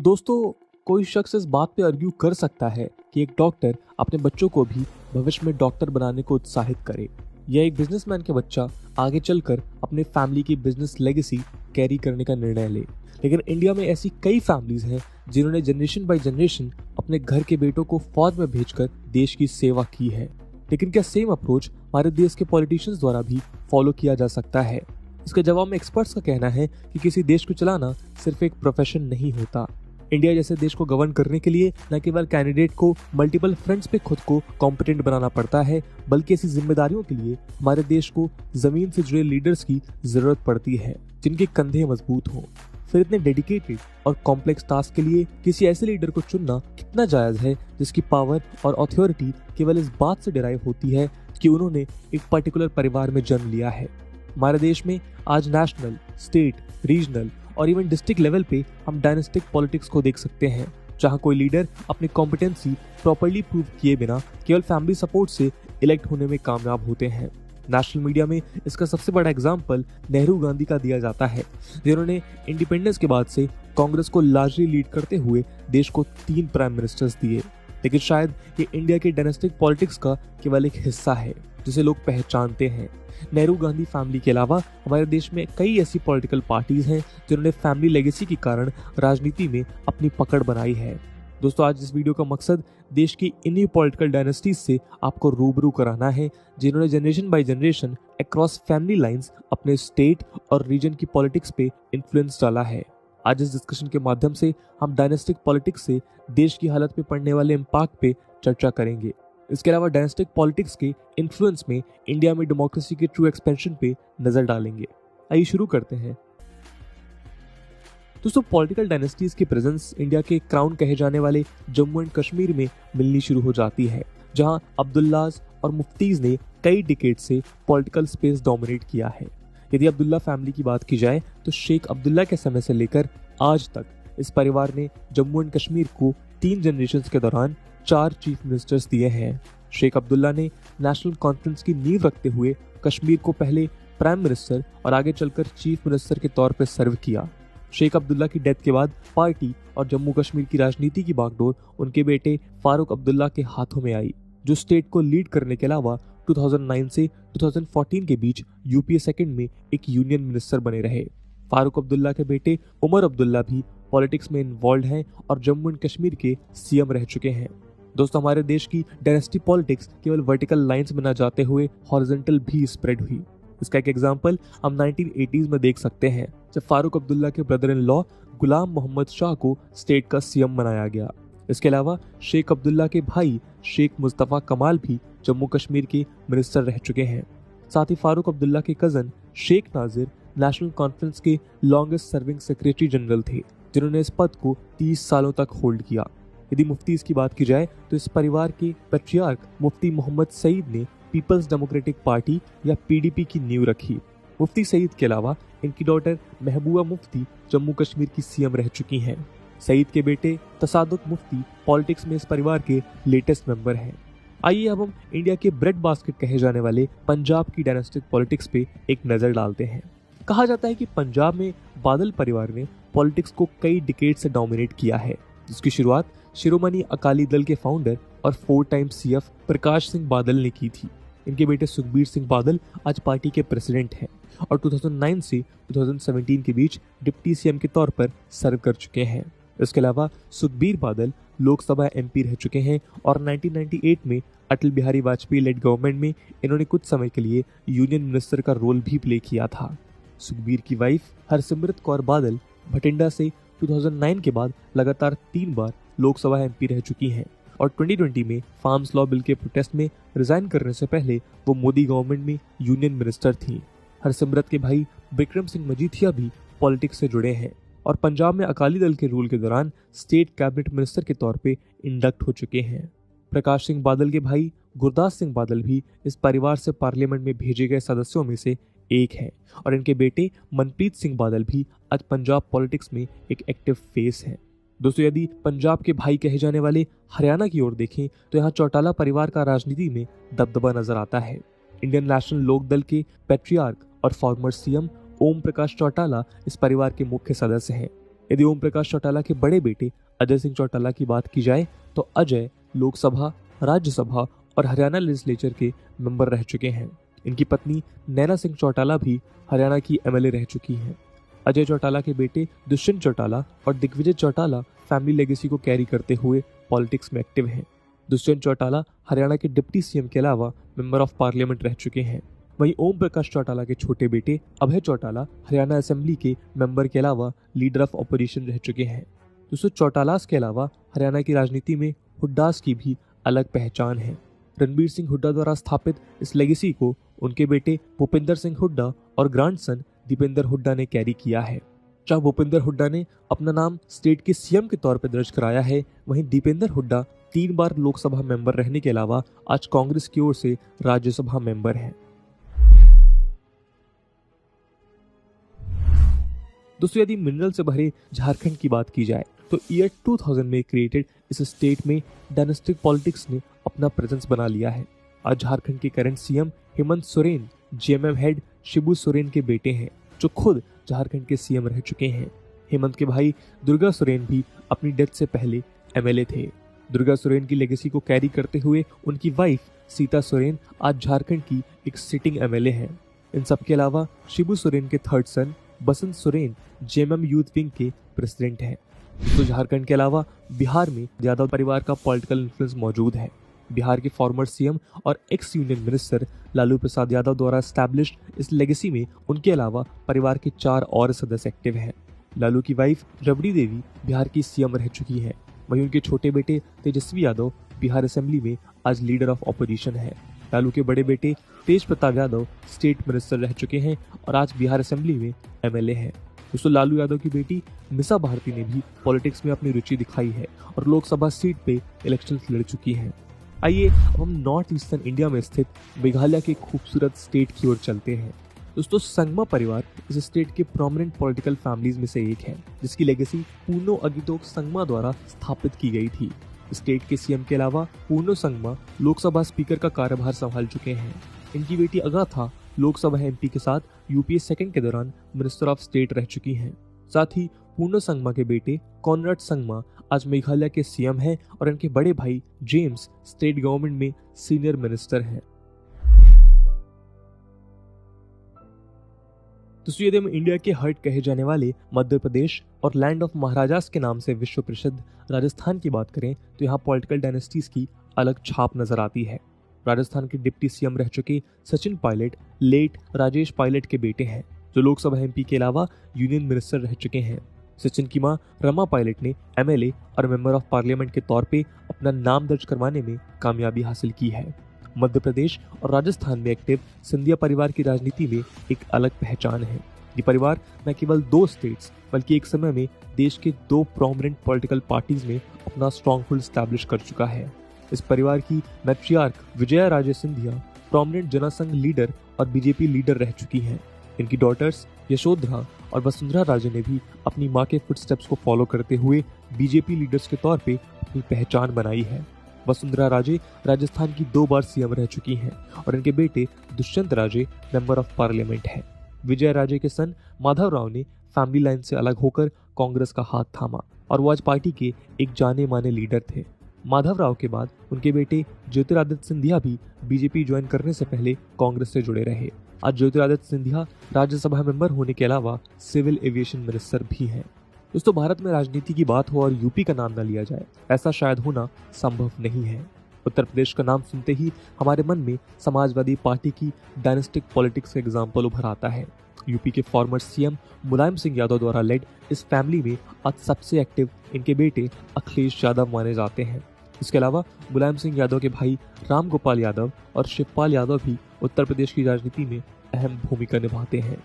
दोस्तों, कोई शख्स इस बात पे आर्ग्यू कर सकता है कि एक डॉक्टर अपने बच्चों को भी भविष्य में डॉक्टर बनाने को उत्साहित करे या एक बिजनेसमैन के बच्चा आगे चलकर अपने फैमिली की बिजनेस लेगेसी कैरी करने का निर्णय ले। लेकिन इंडिया में ऐसी कई फैमिलीज हैं जिन्होंने जनरेशन बाय जनरेशन अपने घर के बेटों को फौज में भेजकर देश की सेवा की है। लेकिन क्या सेम अप्रोच हमारे देश के पॉलिटिशियंस द्वारा भी फॉलो किया जा सकता है? इसके जवाब में एक्सपर्ट्स का कहना है कि किसी देश को चलाना सिर्फ एक प्रोफेशन नहीं होता। इंडिया जैसे देश को गवर्न करने के लिए न केवल कैंडिडेट को मल्टीपल फ्रंट्स पे खुद को कॉम्पिटेंट बनाना पड़ता है, बल्कि ऐसी जिम्मेदारियों के लिए हमारे देश को जमीन से जुड़े लीडर्स की जरूरत पड़ती है जिनके कंधे मजबूत हों। फिर इतने डेडिकेटेड और कॉम्प्लेक्स टास्क के लिए किसी ऐसे लीडर को चुनना कितना जायज है जिसकी पावर और अथॉरिटी केवल इस बात से डिराइव होती है कि उन्होंने एक पर्टिकुलर परिवार में जन्म लिया है। हमारे देश में आज नेशनल, स्टेट, रीजनल और इवन डिस्ट्रिक्ट लेवल पे हम डायनेस्टिक पॉलिटिक्स को देख सकते हैं, जहां कोई लीडर अपनी कॉम्पिटेंसी प्रॉपर्ली प्रूव किए बिना केवल फैमिली सपोर्ट से इलेक्ट होने में कामयाब होते हैं। नेशनल मीडिया में इसका सबसे बड़ा एग्जाम्पल नेहरू गांधी का दिया जाता है, जिन्होंने इंडिपेंडेंस के बाद से कांग्रेस को लार्जली लीड करते हुए देश को 3 प्राइम मिनिस्टर्स दिए। लेकिन शायद ये इंडिया के डायनेस्टिक पॉलिटिक्स का केवल एक हिस्सा है जिसे लोग पहचानते हैं। नेहरू गांधी फैमिली के अलावा हमारे देश में कई ऐसी पॉलिटिकल पार्टीज हैं जिन्होंने फैमिली लेगेसी के कारण राजनीति में अपनी पकड़ बनाई है। दोस्तों, आज इस वीडियो का मकसद देश की इन्हीं पॉलिटिकल डायनेस्टीज से आपको रूबरू कराना है जिन्होंने generation by generation across family lines अपने स्टेट और रीजन की पॉलिटिक्स पे इन्फ्लुएंस डाला है। आज इस डिस्कशन के माध्यम से हम डायनेस्टिक पॉलिटिक्स से देश की हालत पे पड़ने वाले इम्पैक्ट पे चर्चा करेंगे। इसके अलावा डायनेस्टिक पॉलिटिक्स के इन्फ्लुएंस में इंडिया में डेमोक्रेसी के ट्रू एक्सपेंशन पे नजर डालेंगे। आइए शुरू करते हैं। दोस्तों, पॉलिटिकल डायनेस्टीज की प्रेजेंस इंडिया के क्राउन कहे जाने वाले जम्मू एंड कश्मीर में मिलनी शुरू हो जाती है, जहां अब्दुल्लाज और मुफ्तीज ने कई डिकेड से पॉलिटिकल स्पेस डोमिनेट किया है। यदि अब्दुल्ला फैमिली की बात की जाए तो शेख अब्दुल्ला के समय से लेकर आज तक इस परिवार ने जम्मू एंड कश्मीर को 3 जनरेशन के दौरान 4 चीफ मिनिस्टर्स दिए हैं। शेख अब्दुल्ला ने नेशनल कॉन्फ्रेंस की नींव रखते हुए कश्मीर को पहले प्राइम मिनिस्टर और आगे चलकर चीफ मिनिस्टर के तौर पर सर्व किया। शेख अब्दुल्ला की डेथ के बाद पार्टी और जम्मू कश्मीर की राजनीति की बागडोर उनके बेटे फारूक अब्दुल्ला के हाथों में आई, जो स्टेट को लीड करने के अलावा 2009 से 2014 के बीच यूपीए सेकंड में एक यूनियन मिनिस्टर बने रहे। फारूक अब्दुल्ला के बेटे उमर अब्दुल्ला भी पॉलिटिक्स में इन्वॉल्व हैं और जम्मू एंड कश्मीर के सीएम रह चुके हैं। दोस्तों, हमारे देश की डायनेस्टी पॉलिटिक्स केवल वर्टिकल लाइंस में न जाते हुए हॉरिजॉन्टल भी स्प्रेड हुई। इसका एक एग्जांपल हम 1980s में देख सकते हैं, जब फारूक अब्दुल्ला के ब्रदर इन लॉ गुलाम मोहम्मद शाह को स्टेट का सीएम बनाया गया। इसके अलावा शेख अब्दुल्ला के भाई शेख मुस्तफा कमाल भी जम्मू कश्मीर के मिनिस्टर रह चुके हैं। साथ ही फारूक अब्दुल्ला के कजन शेख नाजिर नेशनल कॉन्फ्रेंस के लॉन्गेस्ट सर्विंग सेक्रेटरी जनरल थे, जिन्होंने इस पद को 30 सालों तक होल्ड किया। यदि मुफ्तीज की बात की जाए तो इस परिवार के पैट्रियार्क मुफ्ती मोहम्मद सईद ने पीपल्स डेमोक्रेटिक पार्टी या पीडीपी की नींव रखी। मुफ्ती सईद के अलावा इनकी डॉटर महबूबा मुफ्ती जम्मू कश्मीर की सीएम रह चुकी हैं। सईद के बेटे तसादुक मुफ्ती पॉलिटिक्स में इस परिवार के लेटेस्ट मेंबर हैं। आइए अब हम इंडिया के ब्रेड बास्केट कहे जाने वाले पंजाब की डायनेस्टिक पॉलिटिक्स पे एक नजर डालते हैं। कहा जाता है कि पंजाब में बादल परिवार ने पॉलिटिक्स को कई डिकेड से डोमिनेट किया है, जिसकी शुरुआत शिरोमणि अकाली दल के फाउंडर और 4 टाइम सीएफ प्रकाश सिंह बादल ने की थी। इनके बेटे सुखबीर सिंह बादल आज पार्टी के प्रेसिडेंट हैं और 2009 से 2017 के बीच डिप्टी सीएम के तौर पर सर्व कर चुके हैं। इसके अलावा सुखबीर बादल लोकसभा एमपी रह चुके हैं और 1998 में अटल बिहारी वाजपेयी लेड गवर्नमेंट में इन्होंने कुछ समय के लिए यूनियन मिनिस्टर का रोल भी प्ले किया था। सुखबीर की वाइफ हरसिमरत कौर बादल भटिंडा से 2009 के बाद लगातार 3 बार लोकसभा एमपी रह चुकी हैं और 2020 में फार्म्स लॉ बिल के प्रोटेस्ट में रिजाइन करने से पहले वो मोदी गवर्नमेंट में यूनियन मिनिस्टर थी। हरसिमरत के भाई बिक्रम सिंह मजीठिया भी पॉलिटिक्स से जुड़े हैं और पंजाब में अकाली दल के रूल के दौरान स्टेट कैबिनेट मिनिस्टर के तौर पे इंडक्ट हो चुके हैं। प्रकाश सिंह बादल के भाई गुरदास सिंह बादल भी इस परिवार से पार्लियामेंट में भेजे गए सदस्यों में से एक हैं और इनके बेटे मनप्रीत सिंह बादल भी आज पंजाब पॉलिटिक्स में एक एक्टिव फेस हैं। दोस्तों, यदि पंजाब के भाई कहे जाने वाले हरियाणा की ओर देखें तो यहाँ चौटाला परिवार का राजनीति में दबदबा नजर आता है। इंडियन नेशनल लोक दल के पैट्रियार्क और फॉर्मर सीएम ओम प्रकाश चौटाला इस परिवार के मुख्य सदस्य हैं। यदि ओम प्रकाश चौटाला के बड़े बेटे अजय सिंह चौटाला की बात की जाए तो अजय लोकसभा, राज्यसभा और हरियाणा लेजिस्लेचर के मेंबर रह चुके हैं। इनकी पत्नी नैना सिंह चौटाला भी हरियाणा की एमएलए रह चुकी हैं। अजय चौटाला के बेटे दुष्यंत चौटाला और दिग्विजय चौटाला फैमिली लेगेसी को कैरी करते हुए पॉलिटिक्स में एक्टिव हैं। दुष्यंत चौटाला हरियाणा के डिप्टी सीएम के अलावा मेंबर ऑफ पार्लियामेंट रह चुके हैं। वहीं ओम प्रकाश चौटाला के छोटे बेटे अभय चौटाला हरियाणा असेंबली के मेंबर के अलावा लीडर ऑफ ऑपोजिशन रह चुके हैं। दोस्तों, चौटालास के अलावा हरियाणा की राजनीति में हुड्डास की भी अलग पहचान है। रणबीर सिंह हुड्डा द्वारा स्थापित इस लेगेसी को उनके बेटे भूपिंदर सिंह हुड्डा और ग्रैंडसन दीपेंद्र हुड्डा ने कैरी किया है। जहां भूपिंदर हुड्डा ने अपना नाम स्टेट के सीएम के तौर पर दर्ज कराया है, वहीं दीपेंद्र हुड्डा 3 बार लोकसभा मेंबर रहने के अलावा आज कांग्रेस की ओर से राज्यसभा मेंबर हैं। दोस्तों, यदि मिनरल से भरे झारखंड की बात की जाए तो ईयर 2000 में क्रिएटेड इस स्टेट में डायनेस्टिक पॉलिटिक्स ने अपना प्रेजेंस बना लिया है। आज झारखंड के current CM Hemant Soren JMM head Shibu Soren के बेटे हैं, जो खुद झारखंड के सीएम रह चुके हैं। हेमंत के भाई दुर्गा सोरेन भी अपनी डेथ से पहले एमएलए थे। दुर्गा सोरेन की लेगेसी को कैरी करते हुए उनकी वाइफ सीता सोरेन आज झारखंड की एक सिटिंग एमएलए है। इन सब के अलावा शिबू सोरेन के थर्ड सन Basant Soren JMM youth wing के प्रेसिडेंट हैं। तो झारखंड के अलावा बिहार में यादव परिवार का पॉलिटिकल इन्फ्लुएंस मौजूद है। बिहार के फॉर्मर सीएम और x union minister Lalu Prasad Yadav द्वारा एस्टैब्लिश्ड इस लेगेसी में उनके अलावा परिवार के 4 और सदस्य एक्टिव हैं। लालू की वाइफ रबड़ी देवी बिहार की सीएम रह चुकी है। वहीं उनके छोटे बेटे तेजस्वी यादव बिहार असेंबली में आज लीडर ऑफ ऑपोजिशन है। लालू के बड़े बेटे तेज प्रताप यादव स्टेट मिनिस्टर रह चुके हैं और आज बिहार असेंबली में एमएलए हैं। दोस्तों, लालू यादव की बेटी मिसा भारती ने भी पॉलिटिक्स में अपनी रुचि दिखाई है और लोकसभा सीट पे इलेक्शन लड़ चुकी हैं। आइए अब हम नॉर्थ ईस्टर्न इंडिया में स्थित मेघालय के खूबसूरत स्टेट की ओर चलते हैं। दोस्तों, संगमा परिवार इस स्टेट के प्रोमिनेंट पॉलिटिकल फैमिलीज में से एक है, जिसकी लेगेसी पूर्णो अगितोक संगमा द्वारा स्थापित की गई थी। स्टेट के सीएम के अलावा पूर्णो संगमा लोकसभा स्पीकर का कार्यभार संभाल चुके हैं। इनकी बेटी अगाथा लोकसभा एमपी के साथ यूपीए सेकंड के दौरान मिनिस्टर ऑफ स्टेट रह चुकी हैं। साथ ही पूर्णो संगमा के बेटे कॉनराड संगमा आज मेघालय के सीएम हैं और इनके बड़े भाई जेम्स स्टेट गवर्नमेंट में सीनियर मिनिस्टर हैं। दूसरी यदि हम इंडिया के हर्ट कहे जाने वाले मध्य प्रदेश और लैंड ऑफ महाराजास के नाम से विश्व प्रसिद्ध राजस्थान की बात करें तो यहाँ पॉलिटिकल डायनेस्टीज की अलग छाप नजर आती है। राजस्थान के डिप्टी सीएम रह चुके सचिन पायलट लेट राजेश पायलट के बेटे हैं, जो लोकसभा एमपी के अलावा यूनियन मिनिस्टर रह चुके हैं। सचिन की मां रमा पायलट ने एमएलए और मेंबर ऑफ पार्लियामेंट के तौर पे अपना नाम दर्ज करवाने में कामयाबी हासिल की है। मध्य प्रदेश और राजस्थान में एक्टिव सिंधिया परिवार की राजनीति में एक अलग पहचान है। ये परिवार न केवल 2 स्टेट्स बल्कि एक समय में देश के 2 प्रोमिनेंट पॉलिटिकल पार्टीज में अपना स्ट्रॉन्ग होल्ड स्टैब्लिश कर चुका है। इस परिवार की मैट्रियार्क विजया राजे सिंधिया प्रोमिनेंट जनसंघ लीडर और बीजेपी लीडर रह चुकी हैं। इनकी डॉटर्स यशोधरा और वसुंधरा राजे ने भी अपनी मां के फुटस्टेप्स को फॉलो करते हुए बीजेपी लीडर्स के तौर पे अपनी पहचान बनाई है। वसुंधरा राजे राजस्थान की 2 बार सीएम रह चुकी हैं और इनके बेटे दुष्यंत राजे मेंबर ऑफ पार्लियामेंट हैं। विजय राजे के सन माधव राव ने फैमिली लाइन से अलग होकर कांग्रेस का हाथ थामा और वो आज पार्टी के एक जाने माने लीडर थे। माधव राव के बाद उनके बेटे ज्योतिरादित्य सिंधिया भी बीजेपी ज्वाइन करने से पहले कांग्रेस से जुड़े रहे। आज ज्योतिरादित्य सिंधिया राज्यसभा मेंबर होने के अलावा सिविल एविएशन मिनिस्टर भी हैं। दोस्तों, भारत में राजनीति की बात हो और यूपी का नाम न लिया जाए, ऐसा शायद होना संभव नहीं है। उत्तर प्रदेश का नाम सुनते ही हमारे मन में समाजवादी पार्टी की डायनेस्टिक पॉलिटिक्स का एग्जाम्पल उभर आता है। यूपी के फॉर्मर सीएम मुलायम सिंह यादव द्वारा लेड इस फैमिली में आज सबसे एक्टिव इनके बेटे अखिलेश यादव माने जाते हैं। इसके अलावा मुलायम सिंह यादव के भाई राम गोपाल यादव और शिवपाल यादव भी उत्तर प्रदेश की राजनीति में अहम भूमिका निभाते हैं।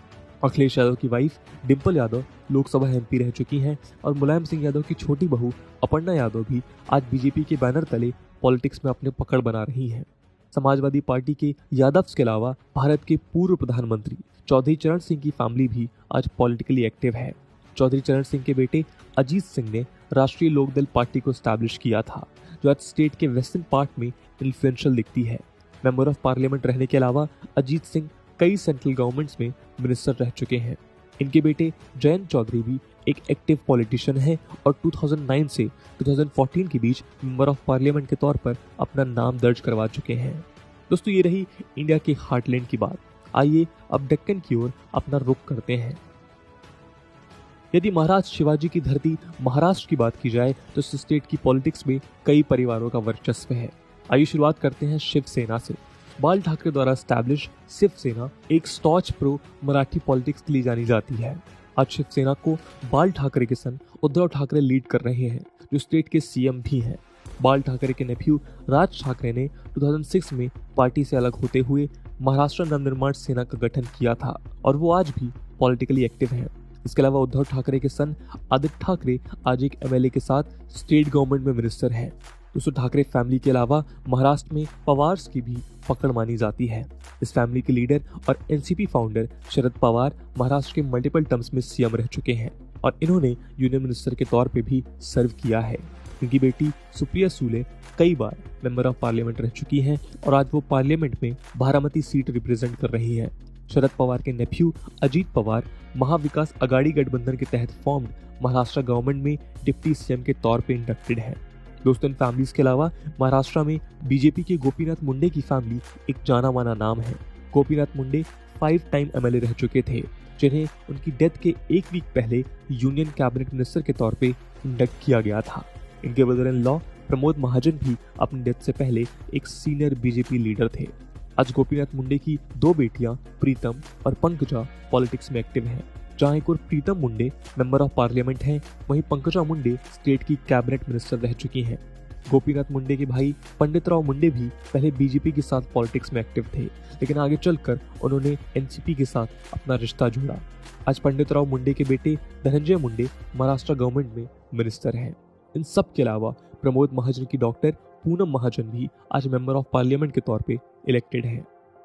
अखिलेश यादव की वाइफ डिम्पल यादव लोकसभा एमपी रह चुकी हैं और मुलायम सिंह यादव की छोटी बहू अपर्णा यादव भी आज बीजेपी के बैनर तले पॉलिटिक्स में अपने पकड़ बना रही हैं। समाजवादी पार्टी के यादव्स के अलावा भारत के पूर्व प्रधानमंत्री चौधरी चरण सिंह की फैमिली भी आज पॉलिटिकली एक्टिव है। चौधरी चरण सिंह के बेटे अजीत सिंह ने राष्ट्रीय लोकदल पार्टी को स्टैब्लिश किया था, जो आज स्टेट के वेस्टर्न पार्ट में इन्फ्लुएंशियल दिखती है। मेंबर ऑफ पार्लियामेंट रहने के अलावा अजीत सिंह कई सेंट्रल गवर्नमेंट्स में मिनिस्टर रह चुके हैं। इनके बेटे जयंत चौधरी भी एक एक्टिव पॉलिटिशियन हैं और 2009 से 2014 के बीच मेंबर ऑफ पार्लियामेंट के तौर पर अपना नाम दर्ज करवा चुके हैं। दोस्तों, ये रही इंडिया के हार्टलैंड की बात। आइए अब डेक्कन की ओर अपना रुख करते हैं। यदि महाराज शिवाजी की धरती महाराष्ट्र की बात की जाए तो इस स्टेट की पॉलिटिक्स में कई परिवारों का वर्चस्व है। आइए शुरुआत करते हैं शिवसेना से। बाल ठाकरे द्वारा एस्टैब्लिश शिवसेना एक स्टॉच प्रो मराठी पॉलिटिक्स के लिए जानी जाती है। आज शिवसेना को बाल ठाकरे के सन उद्धव ठाकरे लीड कर रहे हैं, जो स्टेट के सीएम भी हैं। बाल ठाकरे के नेफ्यू राज ठाकरे ने 2006 में पार्टी से अलग होते हुए महाराष्ट्र नवनिर्माण सेना का गठन किया था और वो आज भी पॉलिटिकली एक्टिव हैं। इसके अलावा उद्धव ठाकरे के सन आदित्य ठाकरे आज एक एमएलए के साथ स्टेट गवर्नमेंट में मिनिस्टर हैं। दोस्तों, ठाकरे फैमिली के अलावा महाराष्ट्र में पवार्स की भी पकड़ मानी जाती है। इस फैमिली के लीडर और एनसीपी फाउंडर शरद पवार महाराष्ट्र के मल्टीपल टर्म्स में सीएम रह चुके हैं और इन्होंने यूनियन मिनिस्टर के तौर पे भी सर्व किया है। इनकी बेटी सुप्रिया सुले कई बार मेंबर ऑफ पार्लियामेंट रह चुकी हैं और आज वो पार्लियामेंट में बारामती सीट रिप्रेजेंट कर रही है। शरद पवार के नेफ्यू अजीत पवार महाविकास अघाड़ी गठबंधन के तहत फॉर्म्ड महाराष्ट्र गवर्नमेंट में डिप्टी सीएम के तौर पे इंडक्टेड है। दोस्तों, इन फैमिलीज के अलावा महाराष्ट्र में बीजेपी के गोपीनाथ मुंडे की फैमिली एक जाना माना नाम है। गोपीनाथ मुंडे 5 टाइम एमएलए रह चुके थे, जिन्हें उनकी डेथ के एक वीक पहले यूनियन कैबिनेट मिनिस्टर के तौर पे इंडक्ट किया गया था। इनके brother in law Pramod Mahajan भी अपनी डेथ से पहले एक सीनियर बीजेपी लीडर थे। आज गोपीनाथ मुंडे की 2 बेटियां प्रीतम और पंकजा पॉलिटिक्स में एक्टिव हैं। जहां एक और Pritam Munde member of parliament हैं, वहीं पंकजा मुंडे स्टेट की कैबिनेट मिनिस्टर रह चुकी हैं। गोपीनाथ मुंडे के भाई पंडित राव मुंडे भी पहले बीजेपी के साथ पॉलिटिक्स में एक्टिव थे, लेकिन आगे चलकर उन्होंने एनसीपी के साथ अपना रिश्ता जोड़ा। आज पंडित राव मुंडे के बेटे धनंजय मुंडे महाराष्ट्र गवर्नमेंट में मिनिस्टर हैं। इन सब के अलावा प्रमोद महाजन की डॉक्टर पूनम महाजन भी आज मेंबर ऑफ पार्लियामेंट के तौर पे इलेक्टेड है।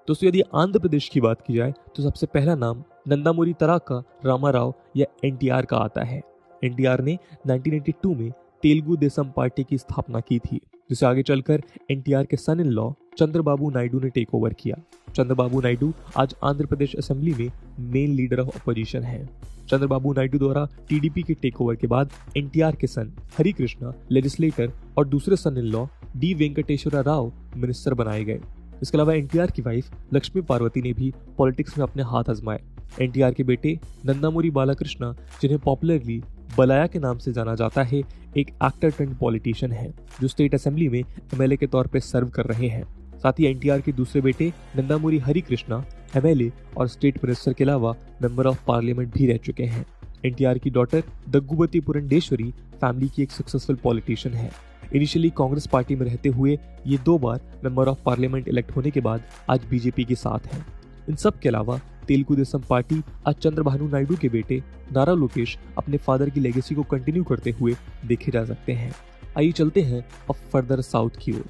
दोस्तों, यदि आंध्र प्रदेश की बात की जाए तो सबसे पहला नाम नंदामुरी तराका रामाराव या एनटीआर का आता है। एनटीआर ने 1982 में तेलुगु देशम पार्टी की स्थापना की थी, जिसे आगे चलकर एनटीआर के सन इन लॉ चंद्रबाबू नायडू ने टेक ओवर किया। चंद्रबाबू नायडू आज आंध्र प्रदेश असेंबली में मेन लीडर ऑफ अपोजिशन है। चंद्रबाबू नायडू द्वारा टीडीपी के टेक ओवर के बाद एनटीआर के सन हरि कृष्णा लेजिस्लेटर और दूसरे son in law D Venkateswara Rao minister बनाए गए। इसके अलावा एनटीआर की वाइफ लक्ष्मी पार्वती ने भी पॉलिटिक्स में अपने हाथ आजमाए। एनटीआर के बेटे नंदामुरी बालाकृष्णा, जिन्हें पॉपुलरली बलाया के नाम से जाना जाता है, एक एक्टर टर्न्ड पॉलिटिशियन है जो स्टेट असेंबली में एमएलए के तौर पर सर्व कर रहे हैं। साथ ही एनटीआर के दूसरे बेटे नंदामुरी हरि कृष्णा एमएलए और स्टेट मिनिस्टर के अलावा मेंबर ऑफ पार्लियामेंट भी रह चुके हैं। एनटीआर की डॉटर दग्गुबती पुरंडेश्वरी फैमिली की एक सक्सेसफुल पॉलिटिशियन है। इनिशियली कांग्रेस पार्टी में रहते हुए ये 2 बार मेंबर ऑफ पार्लियामेंट इलेक्ट होने के बाद आज बीजेपी के साथ हैं। इन सब के अलावा तेलुगु देशम पार्टी आज चंद्रबाबू नायडू के बेटे नारा लोकेश अपने फादर की लेगेसी को कंटिन्यू करते हुए देखे जा सकते हैं। आइए चलते हैं अब फर्दर साउथ की ओर।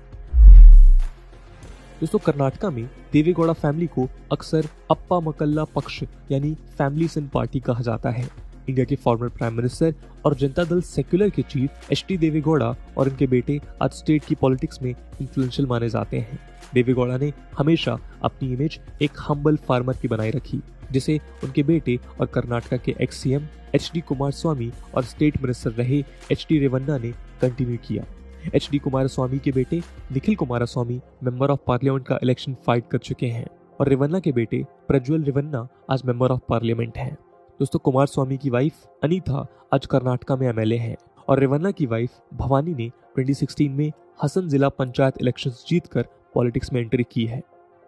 दोस्तों, कर्नाटका में देवेगौड़ा फैमिली को अक्सर अप्पा मकल्ला पक्ष यानी फैमिलीज इन पार्टी कहा जाता है। इंडिया के फॉर्मर प्राइम मिनिस्टर और जनता दल सेक्युलर के चीफ एचडी देवेगौड़ा और इनके बेटे आज स्टेट की पॉलिटिक्स में इन्फ्लुएंशियल माने जाते हैं। देवेगौड़ा ने हमेशा अपनी इमेज एक हम्बल फार्मर की बनाए रखी, जिसे उनके बेटे और कर्नाटका के एक्स सीएम एचडी कुमारस्वामी और स्टेट मिनिस्टर रहे एचडी रेवन्ना ने कंटिन्यू किया। एचडी कुमारस्वामी के बेटे Nikhil Kumaraswamy member of parliament का इलेक्शन फाइट कर चुके हैं और रेवन्ना के बेटे प्रज्वल रेवन्ना आज मेंबर ऑफ पार्लियामेंट हैं। दोस्तों, कुमारस्वामी की वाइफ अनीता आज कर्नाटका में एमएलए हैं और रेवन्ना की वाइफ भवानी ने 2016 में हसन जिला पंचायत इलेक्शंस जीतकर पॉलिटिक्स में एंट्री की है।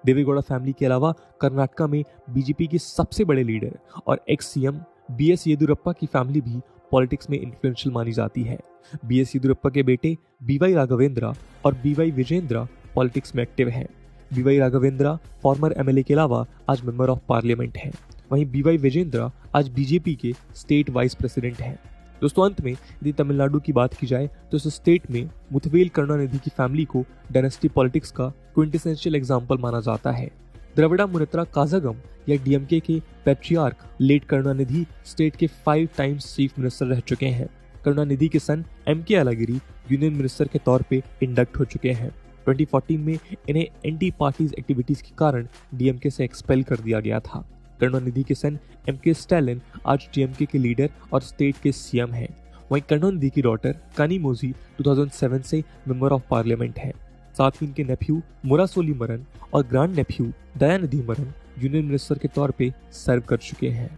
देवेगौड़ा फैमिली के अलावा कर्नाटका में बीजेपी के सबसे बड़े लीडर और एक्स सीएम बीएस येदियुरप्पा की फैमिली भी पॉलिटिक्स में इन्फ्लुएंशियल मानी जाती है। बीएस येदियुरप्पा के बेटे बीवाई राघवेंद्रा और बीवाई विजेंद्रा पॉलिटिक्स में एक्टिव हैं। बीवाई राघवेंद्रा फॉर्मर एमएलए के अलावा आज मेंबर ऑफ पार्लियामेंट हैं। वहीं बीवाई विजेंद्रा आज बीजेपी के स्टेट वाइस प्रेसिडेंट हैं। दोस्तों, अंत में यदि तमिलनाडु की बात की जाए तो इस स्टेट में मुथवेल करुणानिधि की फैमिली को डायनेस्टी पॉलिटिक्स का क्विंटेसेंशियल एग्जाम्पल माना जाता है। द्रविड़ा मुनेत्रा काजागम या डीएमके के पैट्रियार्क लेट करुणानिधि स्टेट के 5 टाइम्स चीफ मिनिस्टर रह चुके हैं। करुणानिधि के सन एमके अलागिरी यूनियन मिनिस्टर के तौर पे इंडक्ट हो चुके हैं। 2014 में इन्हें एंटी पार्टीज एक्टिविटीज के कारण डीएमके से एक्सपेल कर दिया गया था। करुणानिधि के सन MK स्टैलिन आज DMK के लीडर और स्टेट के CM हैं। वहीं करुणानिधि की डॉटर कानिमोझी 2007 से मेंबर ऑफ पार्लियामेंट है। साथ ही इनके नेफ्यू मुरासोली मरन और ग्रैंड नेफ्यू दयानिधि मरन यूनियन मिनिस्टर के तौर पे सर्व कर चुके हैं।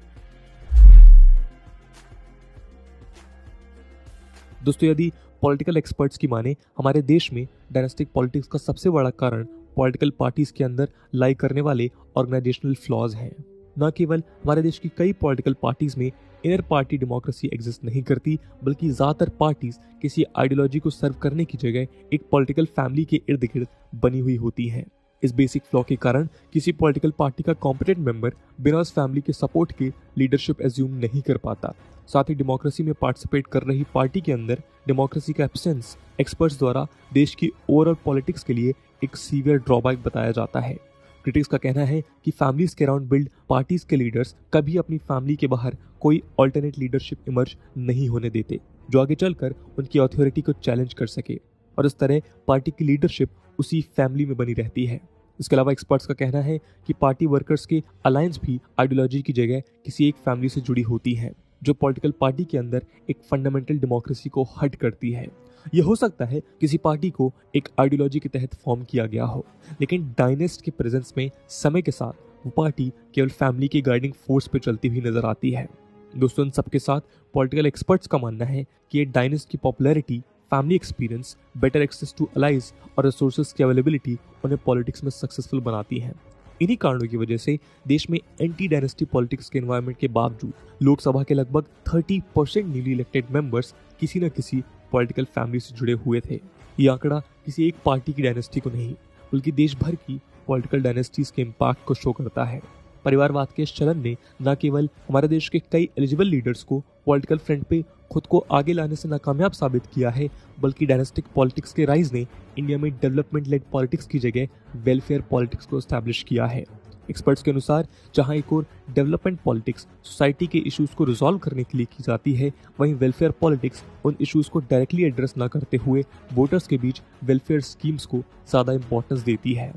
दोस्तों, यदि पॉलिटिकल एक्सपर्ट्स की माने, हमारे देश में डायनेस्टिक पॉलिटिक्स का सबसे बड़ा कारण पॉलिटिकल पार्टीज के अंदर लाई करने वाले ऑर्गेनाइजेशनल फ्लॉज हैं। न केवल हमारे देश की कई पॉलिटिकल पार्टीज में इनर पार्टी डेमोक्रेसी एग्जिस्ट नहीं करती, बल्कि ज्यादातर पार्टीज किसी आइडियोलॉजी को सर्व करने की जगह एक पॉलिटिकल फैमिली के इर्द गिर्द बनी हुई होती हैं। इस बेसिक फ्लॉ के कारण किसी पॉलिटिकल पार्टी का कॉम्पिटेंट मेंबर बिना उस फैमिली के सपोर्ट के लीडरशिप एज्यूम नहीं कर पाता। साथ ही डेमोक्रेसी में पार्टिसिपेट कर रही पार्टी के अंदर डेमोक्रेसी का एब्सेंस एक्सपर्ट्स द्वारा देश की ओवरऑल पॉलिटिक्स के लिए एक सीवियर ड्रॉबैक बताया जाता है। क्रिटिक्स का कहना है कि फैमिलीज के अराउंड बिल्ड पार्टीज के लीडर्स कभी अपनी फैमिली के बाहर कोई अल्टरनेट लीडरशिप इमर्ज नहीं होने देते, जो आगे चलकर उनकी अथॉरिटी को चैलेंज कर सके, और इस तरह पार्टी की लीडरशिप उसी फैमिली में बनी रहती है। इसके अलावा एक्सपर्ट्स का कहना है कि पार्टी वर्कर्स के अलायंस भी आइडियोलॉजी की जगह किसी एक फैमिली से जुड़ी होती है, जो पॉलिटिकल पार्टी के अंदर एक फंडामेंटल डेमोक्रेसी को हट करती है। यह हो सकता है किसी पार्टी को एक आइडियोलॉजी के तहत फॉर्म किया गया हो, लेकिन डायनेस्ट के प्रेजेंस में समय के साथ वो पार्टी केवल फैमिली की गाइडिंग फोर्स पे चलती हुई नजर आती है। दोस्तों, इन सबके साथ पॉलिटिकल एक्सपर्ट्स का मानना है कि ये डायनेस्ट की popularity, family experience, better access to allies और रिसोर्सेज की अवेलेबिलिटी उन्हें पॉलिटिक्स में सक्सेसफुल बनाती है। इन्हीं कारणों की वजह से देश में एंटी डायनेस्टी पॉलिटिक्स के एनवायरनमेंट के बावजूद लोकसभा के लगभग 30% न्यूली इलेक्टेड मेंबर्स किसी न किसी पॉलिटिकल फैमिली से जुड़े हुए थे। ये आंकड़ा किसी एक पार्टी की डायनेस्टी को नहीं, बल्कि देश भर की पॉलिटिकल डायनेस्टीज के इम्पैक्ट को शो करता है। परिवारवाद के इस चलन ने न केवल हमारे देश के कई एलिजिबल लीडर्स को पॉलिटिकल फ्रंट पे खुद को आगे लाने से नाकामयाब साबित किया है, बल्कि डायनेस्टिक पॉलिटिक्स के राइज ने इंडिया में डेवलपमेंट लेड पॉलिटिक्स की जगह वेलफेयर पॉलिटिक्स को एस्टैब्लिश किया है। एक्सपर्ट्स के अनुसार जहां एक और डेवलपमेंट पॉलिटिक्स सोसाइटी के इश्यूज को रिजॉल्व करने के लिए की जाती है, वहीं वेलफेयर पॉलिटिक्स उन इश्यूज को डायरेक्टली एड्रेस न करते हुए वोटर्स के बीच वेलफेयर स्कीम्स को ज्यादा इंपॉर्टेंस देती है।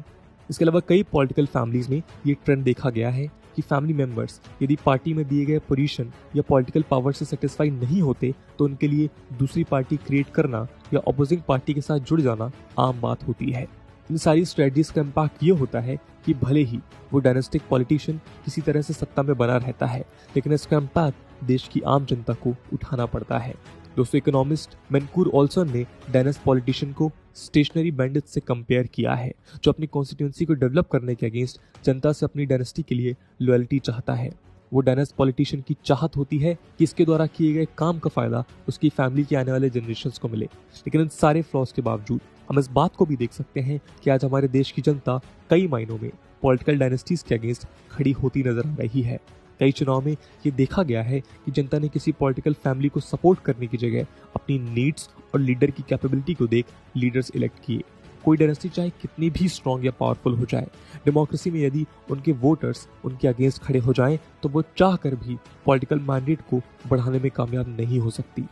इसके अलावा कई पॉलिटिकल फैमिलीज में ये ट्रेंड देखा गया है कि फैमिली मेंबर्स यदि पार्टी में दिए गए पोजीशन या पॉलिटिकल पावर से सेटिस्फाई नहीं होते, तो उनके लिए दूसरी पार्टी क्रिएट करना या अपोजिंग पार्टी के साथ जुड़ जाना आम बात होती है। इन सारी स्ट्रेटजीज का इम्पैक्ट ये होता है कि भले ही वो डायनेस्टिक पॉलिटिशियन किसी तरह से सत्ता में बना रहता है, लेकिन इसका इम्पैक्ट देश की आम जनता को उठाना पड़ता है। दोस्तों, इकोनॉमिस्ट मैनकूर ऑल्सन ने डायनेस्ट पॉलिटिशियन को स्टेशनरी बैंडिट्स से कंपेयर किया है, जो अपनी कॉन्स्टिट्यूंसी को डेवलप करने के अगेंस्ट जनता से अपनी डायनेस्टी के लिए लॉयल्टी चाहता है। वो डायनेस्ट पॉलिटिशियन की चाहत होती है कि इसके द्वारा किए गए काम का फायदा उसकी फैमिली के आने वाले जनरेशंस को मिले। लेकिन इन सारे फ्लॉज के बावजूद हम इस बात को भी देख सकते हैं कि आज हमारे देश की जनता कई मायनों में पॉलिटिकल डायनेस्टीज के अगेंस्ट खड़ी होती नजर आ रही है। कई चुनाव में ये देखा गया है कि जनता ने किसी पॉलिटिकल फैमिली को सपोर्ट करने की जगह अपनी नीड्स और लीडर की कैपेबिलिटी को देख लीडर्स इलेक्ट किए। कोई डायनेस्टी चाहे कितनी भी स्ट्रांग या पावरफुल हो जाए, डेमोक्रेसी में यदि उनके वोटर्स उनके अगेंस्ट खड़े हो जाएं, तो वो चाह कर भी पॉलिटिकल मैंडेट को बढ़ाने में कामयाब नहीं हो सकती।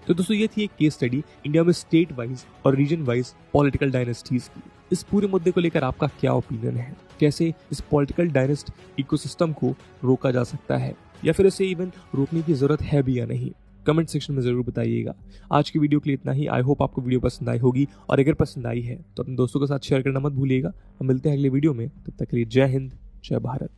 तो दोस्तों, ये थी एक केस स्टडी इंडिया में स्टेट वाइज और रीजन वाइज पॉलिटिकल डायनेस्टीज की। इस पूरे मुद्दे को लेकर आपका क्या ओपिनियन है? कैसे इस पॉलिटिकल डायनेस्ट इकोसिस्टम को रोका जा सकता है, या फिर इसे इवन रोकने की जरूरत है भी या नहीं? कमेंट सेक्शन में जरूर बताइएगा। आज की वीडियो के लिए इतना ही। आई होप आपको वीडियो पसंद आई होगी, और अगर पसंद आई है तो अपने दोस्तों के साथ शेयर करना मत भूलिएगा। हम मिलते हैं अगले वीडियो में, तब तक के लिए जय हिंद, जय भारत।